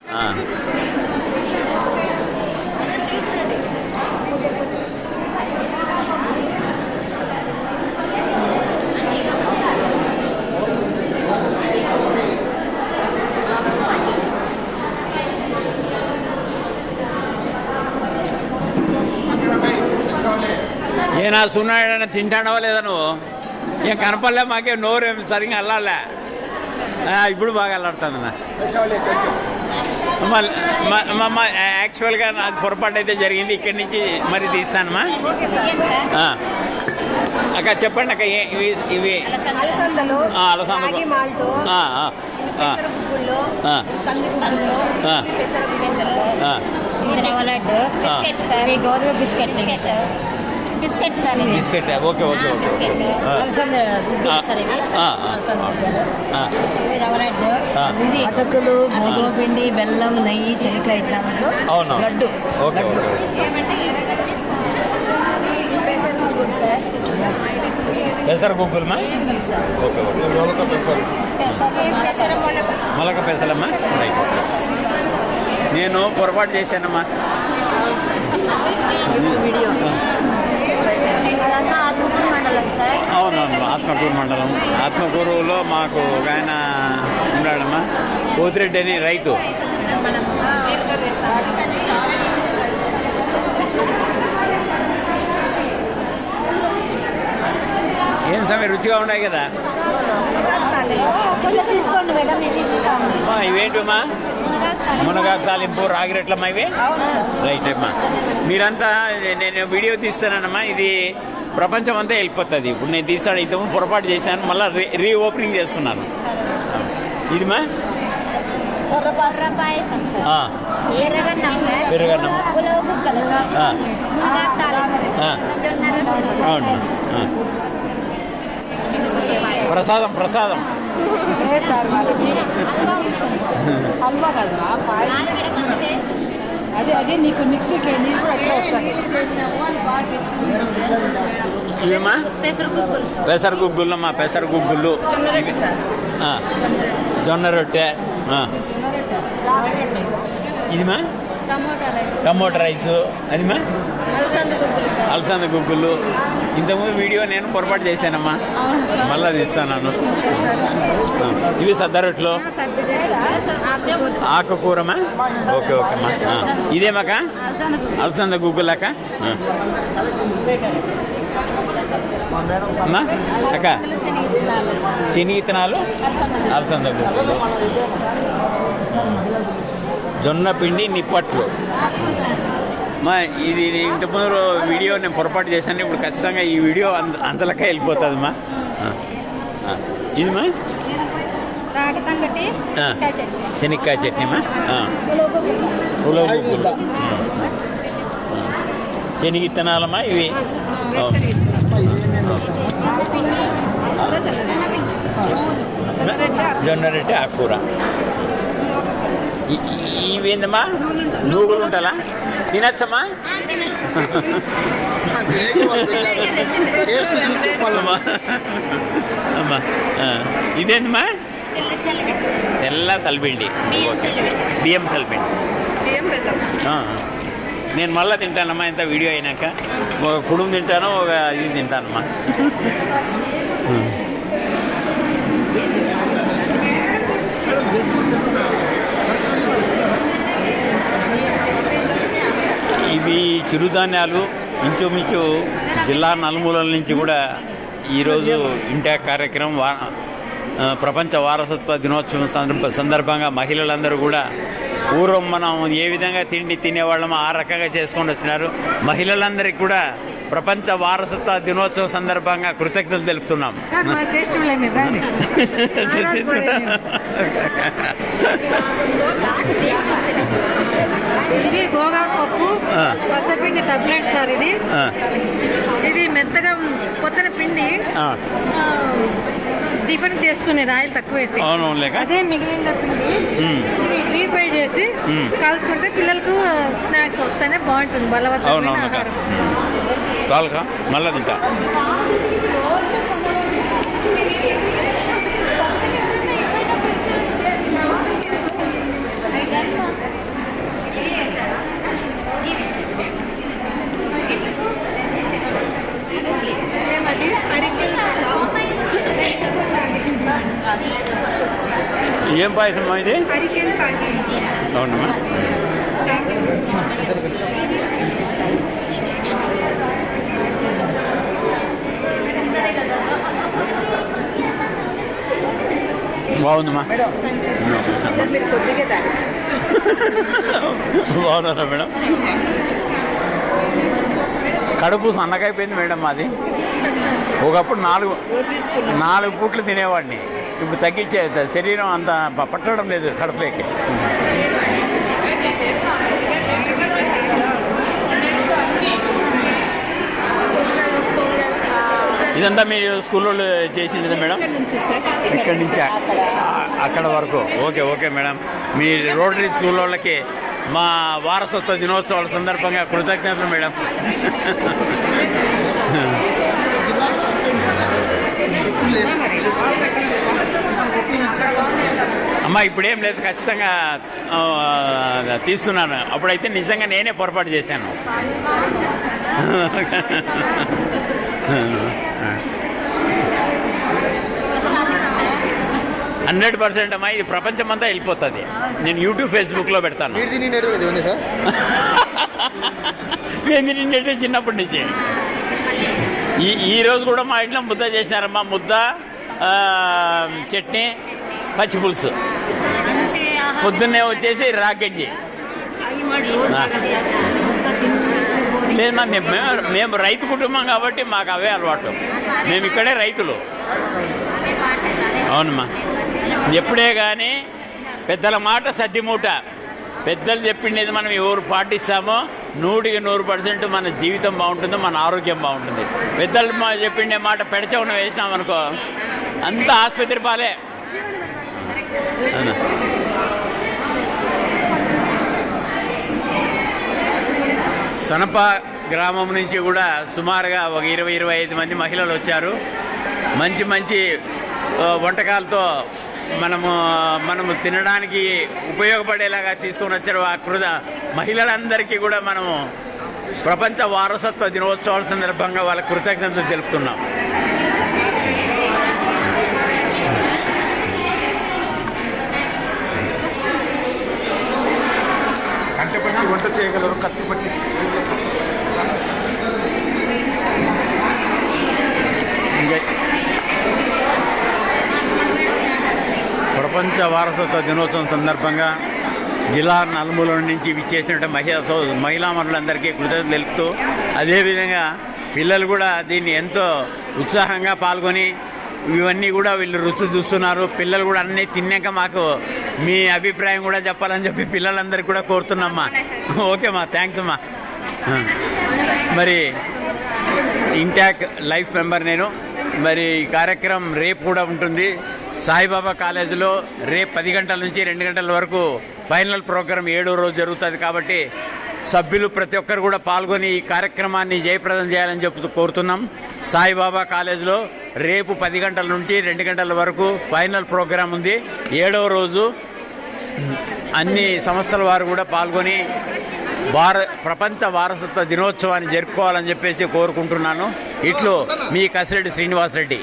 ఏనా సున్నాడైనా తింటాడవా లేదా నువ్వు? ఏం కనపడలే, మాకే నోరు సరిగ్గా అల్లాలే. ఇప్పుడు బాగా అల్లాడుతుందన్నా. యాక్చువల్గా నాకు పొరపాటు అయితే జరిగింది. ఇక్కడి నుంచి మరి తీస్తానమ్మా. అక్క చెప్పండి అక్క, ఇవి అలసంద గోధుమ biscuit biscuit sir, biscuit. Okay okay okay. ఇది అటుకులు, గోధుమ పిండి, బెల్లం, నెయ్యి, చెలికాయ ఇట్లాంటిలో లడ్డు. Okay okay. పెసర గుగ్గులమ్మా. Okay okay. మొలక పెసరమ్మా. రైట్. నేను పొరపాటు చేశానమ్మా. అవునవును, ఆత్మకూరు మండలం. ఆత్మకూరులో మాకు ఒక ఆయన ఉన్నాడమ్మా, పోతిరెడ్డి అని రైతు. ఏం సమయం రుచిగా ఉన్నాయి కదా. ఇవేంటమ్మా? మునగాకు తాలింపు, రాగిరెట్లమ్మా ఇవి. రైట్ అమ్మా. మీరంతా నేను వీడియో తీస్తానమ్మా. ఇది ప్రపంచం అంతా వెళ్ళిపోతుంది. ఇప్పుడు నేను తీసాను, ఇంత పొరపాటు చేశాను, మళ్ళీ రీఓపెనింగ్ చేస్తున్నాను. ఇదిమా పెరుగన్నం. అవును, ప్రసాదం ప్రసాదం. అదే నీకు మిక్సీకి నీళ్ళు కూడా ఎట్లా వస్తాయి. ఇవేమా పెసర గుగ్గులమ్మా. పెసర గుగ్గులు, జొన్న రొట్టె. ఇదిమా టమోటా రైసు. అదిమా అలసంద గుగ్గులు. ఇంతకుముందు వీడియో నేను పొరపాటు చేశానమ్మా, మళ్ళా తీస్తాను. ఇవి సద్ద రొట్టెలు, ఆకుకూరమ్మా. ఓకే ఓకేమ్మా. ఇదేమాక అలసంద గుగ్గులక్క. అమ్మా అక్క, శనగిత్తనాలు, అలసంద గుగ్గులు, జొన్న పిండి, నిప్పట్లు. మా ఇది ఇంతకుముందు వీడియో నేను పొరపాటు చేశాను. ఇప్పుడు ఖచ్చితంగా ఈ వీడియో అంతలకే వెళ్ళిపోతుందమ్మా. ఇదిమా శనక్కాయ చట్నీమా. ఉలవ గుగ్గులు, శనగిత్తనాలమ్మా ఇవి. జొన్న రొట్టె, ఆకుకూర. ఇవేందమ్మా? నూగులు ఉంటాలా? తినచ్చమ్మా? అమ్మా ఇదేందమ్మా? తెల్ల సల్పిండి, బియ్యం సల్పిండి. నేను మళ్ళీ తింటానమ్మా ఇంత వీడియో అయినాక. ఒక కుడుము తింటాను, ఒక ఇది తింటానమ్మా. ఇవి చిరుధాన్యాలు. ఇంచుమించు జిల్లా నలుమూలల నుంచి కూడా ఈరోజు ఇంటాక్ కార్యక్రమం, ప్రపంచ వారసత్వ దినోత్సవం సందర్భంగా మహిళలందరూ కూడా పూర్వం మనం ఏ విధంగా తిండి తినేవాళ్ళమో ఆ రకంగా చేసుకొని వచ్చినారు. మహిళలందరికీ కూడా ప్రపంచ వారసత్వ దినోత్సవం సందర్భంగా కృతజ్ఞతలు తెలుపుతున్నాం. ఇది గోగాకు పప్పు, సత్తపిండి టాబ్లెట్ సార్. ఇది మెత్తగా కొత్తన పిండి టిఫిన్ చేసుకునే ఆయిల్ తక్కువ వేసి, అదే మిగిలిన పిండి రీఫ్రై చేసి కాల్చుకుంటే పిల్లలకు స్నాక్స్ వస్తేనే బాగుంటుంది. బలవంతమైన ఆహారం. మళ్ళా తింటా. ఏం పాయసం ఇది? అరికెన్ పాయసం. అవునమ్మా. బాగుందమ్మా. బాగున్నారా మేడం? కడుపు సన్నగైపోయింది మేడం మాది. ఒకప్పుడు 4 పూట్లు తినేవాడిని, ఇప్పుడు తగ్గించే శరీరం అంత పట్టడం లేదు కడుపులోకి. ఇదంతా మీరు స్కూల్లో చేసింది మేడం? ఇక్కడి నుంచి అక్కడ వరకు. Okay okay madam. మీ రోటరీ స్కూల్ వాళ్ళకి మా వారసత్వ దినోత్సవాల సందర్భంగా కృతజ్ఞతలు మేడం. అమ్మా ఇప్పుడేం లేదు, ఖచ్చితంగా తీస్తున్నాను. అప్పుడైతే నిజంగా నేనే పొరపాటు చేశాను. 100% అమ్మా, ఇది ప్రపంచమంతా వెళ్ళిపోతుంది. నేను యూట్యూబ్ ఫేస్బుక్లో పెడతాను. నేను నిన్నట్టు చిన్నప్పటి నుంచి ఈ రోజు కూడా మా ఇంట్లో ముద్ద చేసినారమ్మా. ముద్ద, చట్నీ, పచ్చి పులుసు. పొద్దున్నే వచ్చేసి రాగంజి. లేదు, మేము రైతు కుటుంబం కాబట్టి మాకు అవే అలవాటు. మేము ఇక్కడే రైతులు. అవునమ్మా. ఎప్పుడే కానీ పెద్దల మాట సద్దిమూట. పెద్దలు చెప్పిండేది మనం ఎవరు పాటిస్తామో 100% మన జీవితం బాగుంటుంది, మన ఆరోగ్యం బాగుంటుంది. పెద్దలు చెప్పిండే మాట పెడచెవున వేసినామనుకో అంత ఆసుపత్రి పాలే. సనప గ్రామం నుంచి కూడా సుమారుగా ఒక 20-25 మంది మహిళలు వచ్చారు. మంచి మంచి వంటకాలతో మనము తినడానికి ఉపయోగపడేలాగా తీసుకొని వచ్చారు. ఆ మహిళలందరికీ కూడా మనము ప్రపంచ వారసత్వ దినోత్సవాల సందర్భంగా వాళ్ళ కృతజ్ఞతలు తెలుపుతున్నాం. వంట చేయగలరు, కత్తి పట్టి. ప్రపంచ వారసత్వ దినోత్సవం సందర్భంగా జిల్లా నలుమూలల నుంచి విచ్చేసిన మహిళా మనులందరికీ కృతజ్ఞతలు తెలుపుతూ, అదేవిధంగా పిల్లలు కూడా దీన్ని ఎంతో ఉత్సాహంగా పాల్గొని ఇవన్నీ కూడా వీళ్ళు రుచి చూస్తున్నారు. పిల్లలు కూడా అన్నీ తిన్నాక మాకు మీ అభిప్రాయం కూడా చెప్పాలని చెప్పి పిల్లలందరికీ కూడా కోరుతున్నామ్మా. ఓకే అమ్మా, థ్యాంక్స్ అమ్మా. మరి ఇంటాక్ లైఫ్ మెంబర్ నేను. మరి ఈ కార్యక్రమం రేపు కూడా ఉంటుంది. సాయిబాబా కాలేజీలో రేపు 10 గంటల నుంచి 2 గంటల వరకు ఫైనల్ ప్రోగ్రాం 7వ రోజు జరుగుతుంది. కాబట్టి సభ్యులు ప్రతి ఒక్కరు కూడా పాల్గొని ఈ కార్యక్రమాన్ని జయప్రదం చేయాలని చెప్తూ కోరుతున్నాం. సాయిబాబా కాలేజీలో రేపు 10 గంటల నుండి 2 గంటల వరకు ఫైనల్ ప్రోగ్రాం ఉంది. 7వ రోజు అన్ని సంస్థల వారు కూడా పాల్గొని ప్రపంచ వారసత్వ దినోత్సవాన్ని జరుపుకోవాలని చెప్పేసి కోరుకుంటున్నాను. ఇట్లు మీ కసిరెడ్డి శ్రీనివాసరెడ్డి.